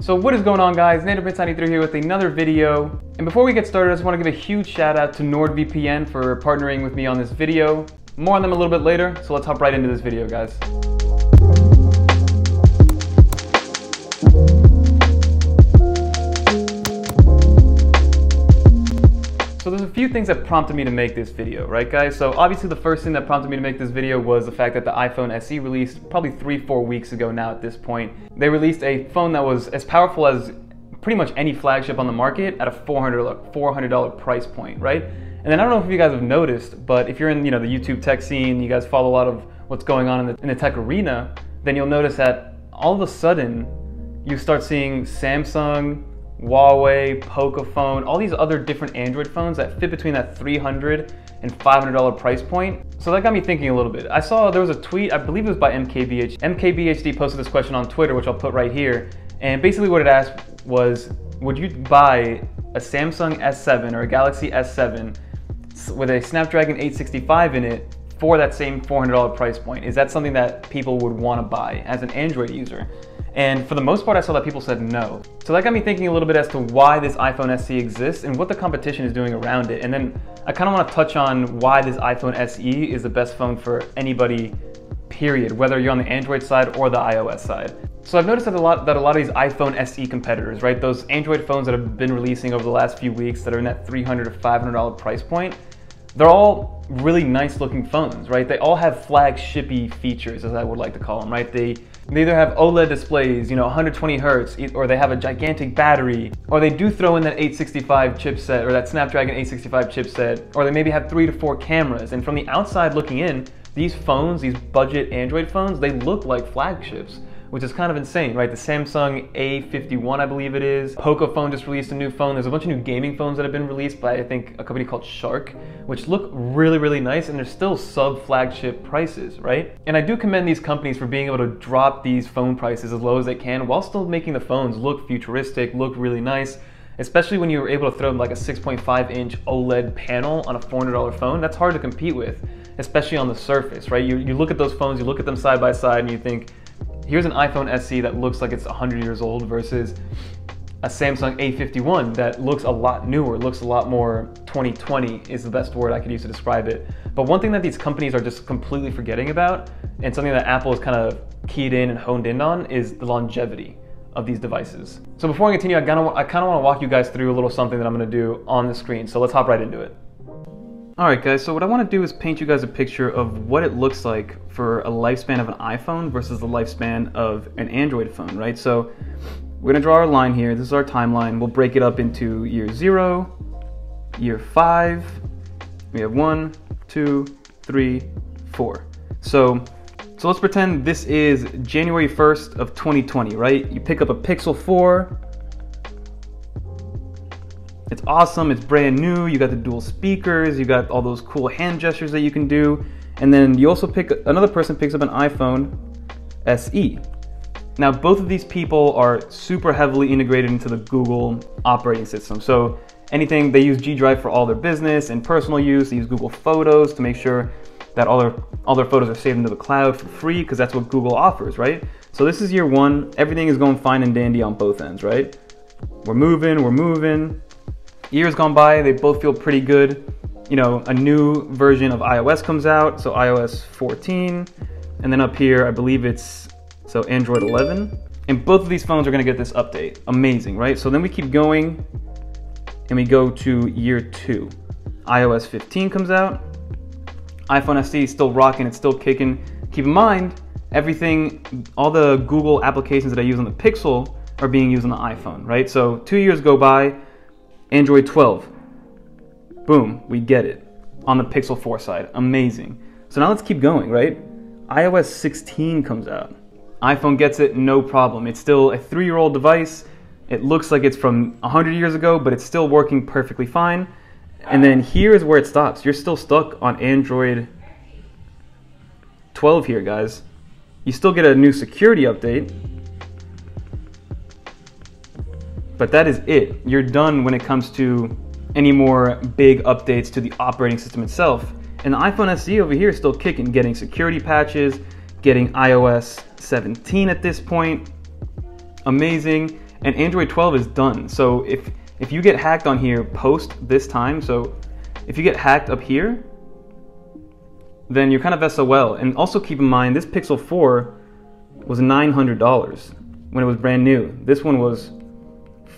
So what is going on, guys? NordVPN here with another video. And before we get started, I just want to give a huge shout out to NordVPN for partnering with me on this video. More on them a little bit later, so let's hop right into this video, guys. So there's a few things that prompted me to make this video, right guys? So obviously the first thing that prompted me to make this video was the fact that the iPhone SE released probably 3-4 weeks ago now at this point. They released a phone that was as powerful as pretty much any flagship on the market at a $400 price point, right? And then I don't know if you guys have noticed, but if you're in the YouTube tech scene, you guys follow a lot of what's going on in the tech arena, then you'll notice that all of a sudden you start seeing Samsung, Huawei, Pocophone, all these other different Android phones that fit between that $300 and $500 price point. So that got me thinking a little bit. I saw there was a tweet, I believe it was by MKBHD. MKBHD posted this question on Twitter, which I'll put right here. And basically what it asked was, would you buy a Samsung S7 or a Galaxy S7 with a Snapdragon 865 in it for that same $400 price point? Is that something that people would want to buy as an Android user? And for the most part, I saw that people said no. So that got me thinking a little bit as to why this iPhone SE exists and what the competition is doing around it. And then I kind of want to touch on why this iPhone SE is the best phone for anybody, period, whether you're on the Android side or the iOS side. So I've noticed that a lot of these iPhone SE competitors, right, those Android phones that have been releasing over the last few weeks that are in that $300 to $500 price point, they're all really nice looking phones, right? They all have flagship-y features, as I would like to call them, right? They either have OLED displays, 120 hertz, or they have a gigantic battery, or they do throw in that 865 chipset or that Snapdragon 865 chipset, or they maybe have 3 to 4 cameras. And from the outside looking in, these phones, these budget Android phones, they look like flagships, which is kind of insane, right? The Samsung A51, I believe it is. Pocophone just released a new phone. There's a bunch of new gaming phones that have been released by, I think, a company called Shark, which look really, really nice, and they're still sub-flagship prices, right? And I do commend these companies for being able to drop these phone prices as low as they can while still making the phones look futuristic, look really nice, especially when you're able to throw like a 6.5-inch OLED panel on a $400 phone. That's hard to compete with, especially on the Surface, right? You look at those phones, you look at them side by side, and you think, here's an iPhone SE that looks like it's 100 years old versus a Samsung A51 that looks a lot newer, looks a lot more 2020 is the best word I could use to describe it. But one thing that these companies are just completely forgetting about, and something that Apple has kind of keyed in and honed in on, is the longevity of these devices. So before I continue, I kind of want to walk you guys through a little something that I'm going to do on the screen. So let's hop right into it. Alright guys, so what I want to do is paint you guys a picture of what it looks like for a lifespan of an iPhone versus the lifespan of an Android phone, right? So we're going to draw our line here. This is our timeline. We'll break it up into year 0, year 5. We have 1, 2, 3, 4. So let's pretend this is January 1st of 2020, right? You pick up a Pixel 4. It's awesome, it's brand new, you got the dual speakers, you got all those cool hand gestures that you can do, and then you also another person picks up an iPhone SE. Now both of these people are super heavily integrated into the Google operating system. So anything, they use G Drive for all their business and personal use, they use Google Photos to make sure that all their photos are saved into the cloud for free, because that's what Google offers, right? So this is year 1, everything is going fine and dandy on both ends, right? We're moving. Years gone by, they both feel pretty good. A new version of iOS comes out, so iOS 14, and then up here, I believe it's Android 11. And both of these phones are gonna get this update. Amazing, right? So then we keep going, and we go to year 2. iOS 15 comes out. iPhone SE is still rocking, it's still kicking. Keep in mind, all the Google applications that I use on the Pixel are being used on the iPhone, right? So 2 years go by, Android 12, boom, we get it on the Pixel 4 side, amazing. So now let's keep going, right? iOS 16 comes out, iPhone gets it, no problem. It's still a 3-year-old device, it looks like it's from 100 years ago, but it's still working perfectly fine. And then here is where it stops. You're still stuck on Android 12 here, guys. You still get a new security update, but that is it. You're done when it comes to any more big updates to the operating system itself. And the iPhone SE over here is still kicking, getting security patches, getting iOS 17 at this point. Amazing. and Android 12 is done. So if you get hacked on here post this time, so if you get hacked up here, then you're kind of SOL. And also keep in mind, this Pixel 4 was $900 when it was brand new. This one was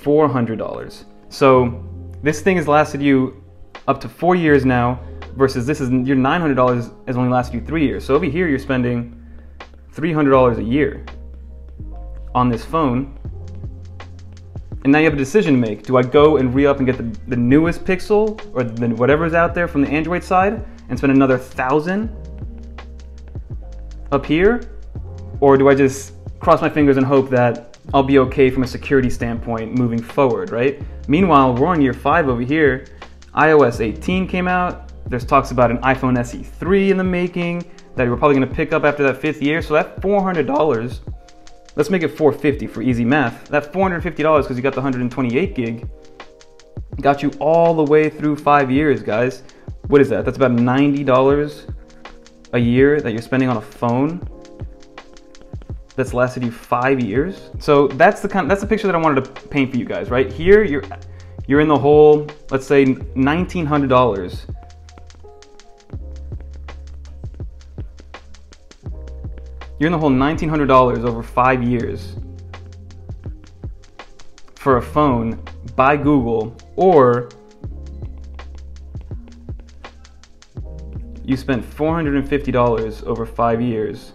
$400. So this thing has lasted you up to 4 years now, versus this is your $900 has only lasted you 3 years. So over here you're spending $300 a year on this phone. And now you have a decision to make. Do I go and re-up and get the newest Pixel or whatever's out there from the Android side and spend another $1,000 up here? Or do I just cross my fingers and hope that I'll be okay from a security standpoint moving forward, right? Meanwhile, we're on year 5 over here. iOS 18 came out. There's talks about an iPhone SE 3 in the making that we're probably gonna pick up after that 5th year. So that $400, let's make it $450 for easy math. That $450, because you got the 128 gig, got you all the way through 5 years, guys. What is that? That's about $90 a year that you're spending on a phone that's lasted you 5 years. So that's the picture that I wanted to paint for you guys, right? Here you're in the hole, let's say $1,900. You're in the whole $1,900 over 5 years for a phone by Google, or you spent $450 over 5 years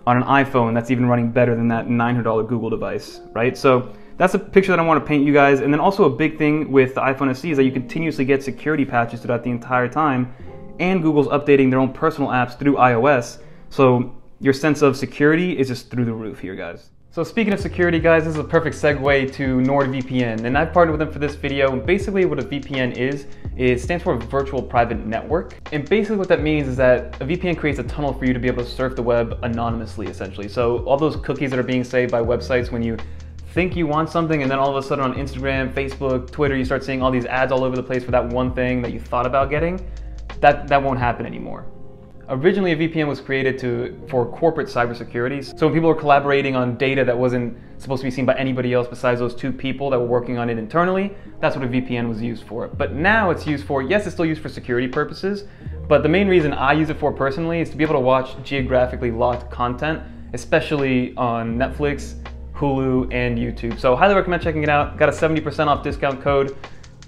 on an iPhone that's even running better than that $900 Google device, right? So that's a picture that I want to paint you guys. And then also a big thing with the iPhone SE is that you continuously get security patches throughout the entire time, and Google's updating their own personal apps through iOS. So your sense of security is just through the roof here, guys. So speaking of security, guys, this is a perfect segue to NordVPN, and I've partnered with them for this video. And basically what a VPN is, it stands for Virtual Private Network. And basically what that means is that a VPN creates a tunnel for you to be able to surf the web anonymously, essentially. So all those cookies that are being saved by websites when you think you want something, and then all of a sudden on Instagram, Facebook, Twitter, you start seeing all these ads all over the place for that one thing that you thought about getting, that won't happen anymore. Originally, a VPN was created for corporate cybersecurity. So when people were collaborating on data that wasn't supposed to be seen by anybody else besides those 2 people that were working on it internally, that's what a VPN was used for. But now it's used for, yes, it's still used for security purposes, but the main reason I use it for personally is to be able to watch geographically locked content, especially on Netflix, Hulu, and YouTube. So highly recommend checking it out. Got a 70% off discount code.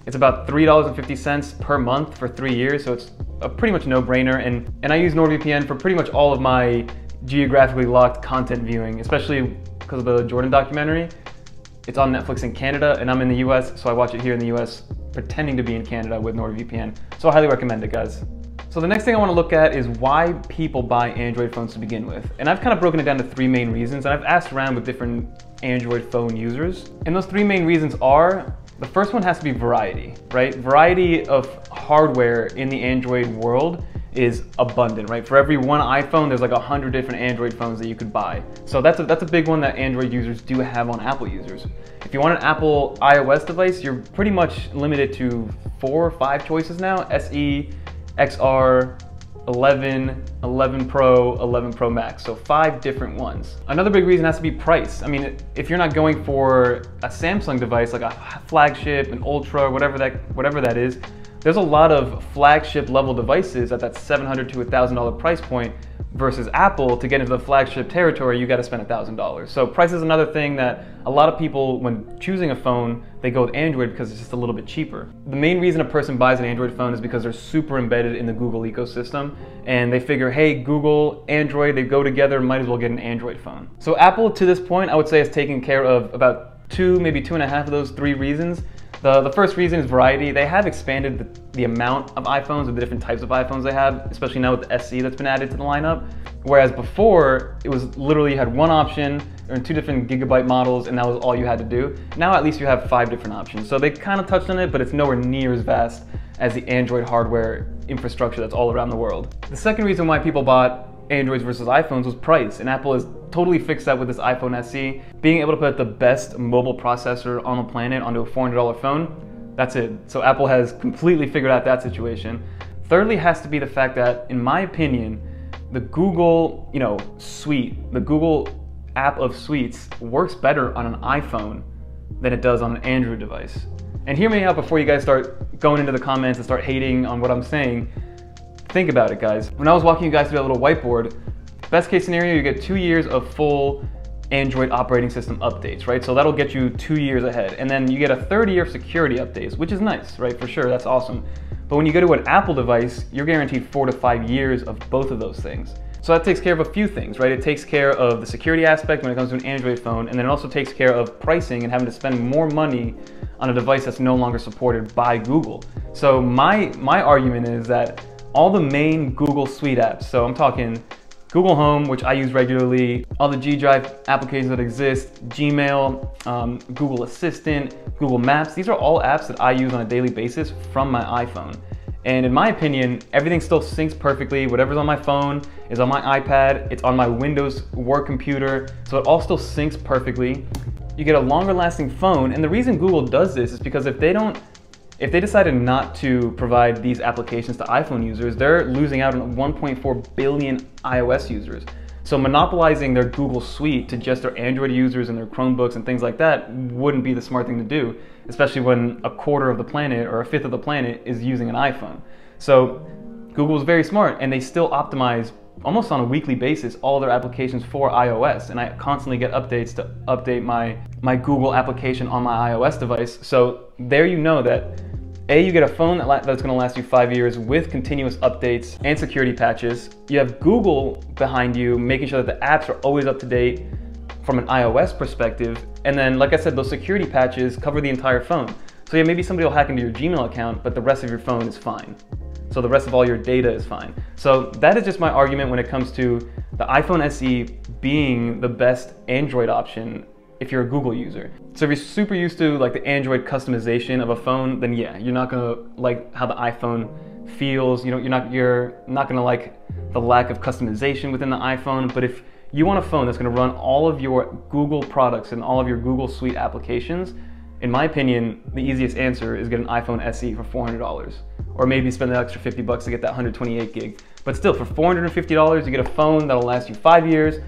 It's about $3.50 per month for 3 years, so it's a pretty much no-brainer. And I use NordVPN for pretty much all of my geographically locked content viewing, especially because of the Jordan documentary. It's on Netflix in Canada, and I'm in the US, so I watch it here in the US, pretending to be in Canada with NordVPN. So I highly recommend it, guys. So the next thing I want to look at is why people buy Android phones to begin with. And I've kind of broken it down to 3 main reasons, and I've asked around with different Android phone users. And those 3 main reasons are, the first one has to be variety, right? Variety of hardware in the Android world is abundant, right? For every one iPhone, there's like 100 different Android phones that you could buy. So that's a big one that Android users do have on Apple users. If you want an Apple iOS device, you're pretty much limited to 4 or 5 choices now: SE, XR, 11, 11 Pro, 11 Pro Max. So 5 different ones. Another big reason has to be price. I mean, if you're not going for a Samsung device like a flagship, an Ultra, whatever that is, there's a lot of flagship level devices at that $700 to $1,000 price point, versus Apple. To get into the flagship territory, you got to spend $1,000. So price is another thing that a lot of people, when choosing a phone, they go with Android because it's just a little bit cheaper. The main reason a person buys an Android phone is because they're super embedded in the Google ecosystem, and they figure, hey, Google, Android, they go together, might as well get an Android phone. So Apple, to this point, I would say, has taken care of about 2, maybe 2.5 of those 3 reasons. The first reason is variety. They have expanded the amount of iPhones, or the different types of iPhones they have, especially now with the SE that's been added to the lineup. Whereas before, it was literally you had one option, or 2 different gigabyte models, and that was all you had to do. Now at least you have 5 different options. So they kind of touched on it, but it's nowhere near as vast as the Android hardware infrastructure that's all around the world. The second reason why people bought Androids versus iPhones was price, and Apple has totally fixed that with this iPhone SE. Being able to put the best mobile processor on the planet onto a $400 phone, that's it. So Apple has completely figured out that situation. Thirdly has to be the fact that, in my opinion, the Google, suite, the Google app of suites works better on an iPhone than it does on an Android device. And hear me out before you guys start going into the comments and start hating on what I'm saying. Think about it, guys. When I was walking you guys through that little whiteboard, best case scenario, you get 2 years of full Android operating system updates, right? So that'll get you 2 years ahead. And then you get a third year of security updates, which is nice, right? For sure, that's awesome. But when you go to an Apple device, you're guaranteed 4 to 5 years of both of those things. So that takes care of a few things, right? It takes care of the security aspect when it comes to an Android phone, and then it also takes care of pricing and having to spend more money on a device that's no longer supported by Google. So my argument is that all the main Google Suite apps, so I'm talking Google Home, which I use regularly, all the G Drive applications that exist, Gmail, Google Assistant, Google Maps, these are all apps that I use on a daily basis from my iPhone. And in my opinion, everything still syncs perfectly. Whatever's on my phone is on my iPad, it's on my Windows work computer, so it all still syncs perfectly. You get a longer lasting phone, and the reason Google does this is because if they decided not to provide these applications to iPhone users, they're losing out on 1.4 billion iOS users. So monopolizing their Google Suite to just their Android users and their Chromebooks and things like that wouldn't be the smart thing to do, especially when a quarter of the planet or a fifth of the planet is using an iPhone. So Google's very smart, and they still optimize almost on a weekly basis all their applications for iOS, and I constantly get updates to update my Google application on my iOS device. So there you know that you get a phone that's going to last you 5 years with continuous updates and security patches. You have Google behind you making sure that the apps are always up to date from an iOS perspective. And then, like I said, those security patches cover the entire phone. So yeah, maybe somebody will hack into your Gmail account, but the rest of your phone is fine. So the rest of all your data is fine. So that is just my argument when it comes to the iPhone SE being the best Android option if you're a Google user. So if you're super used to like the Android customization of a phone, then yeah, you're not gonna like how the iPhone feels. You're not gonna like the lack of customization within the iPhone. But if you want a phone that's gonna run all of your Google products and all of your Google Suite applications, in my opinion, the easiest answer is get an iPhone SE for $400, or maybe spend the extra $50 to get that 128 gig. But still, for $450, you get a phone that'll last you 5 years.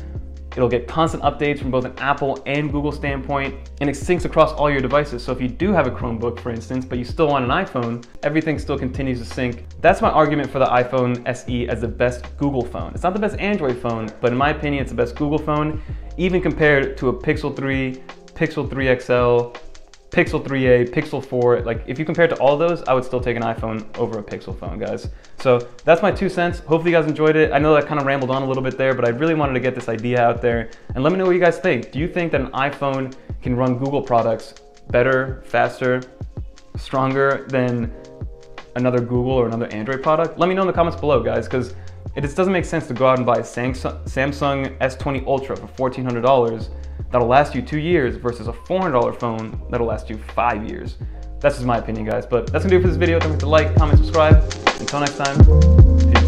It'll get constant updates from both an Apple and Google standpoint, and it syncs across all your devices. So if you do have a Chromebook, for instance, but you still want an iPhone, everything still continues to sync. That's my argument for the iPhone SE as the best Google phone. It's not the best Android phone, but in my opinion, it's the best Google phone, even compared to a Pixel 3, Pixel 3 XL, Pixel 3a, Pixel 4, like if you compare it to all those, I would still take an iPhone over a Pixel phone, guys. So that's my 2 cents. Hopefully you guys enjoyed it. I know I kind of rambled on a little bit there, but I really wanted to get this idea out there. And let me know what you guys think. Do you think that an iPhone can run Google products better, faster, stronger than another Google or another Android product? Let me know in the comments below, guys, because it just doesn't make sense to go out and buy a Samsung S20 Ultra for $1,400 that'll last you 2 years versus a $400 phone that'll last you 5 years. That's just my opinion, guys. But that's gonna do it for this video. Don't forget to like, comment, subscribe. Until next time, peace.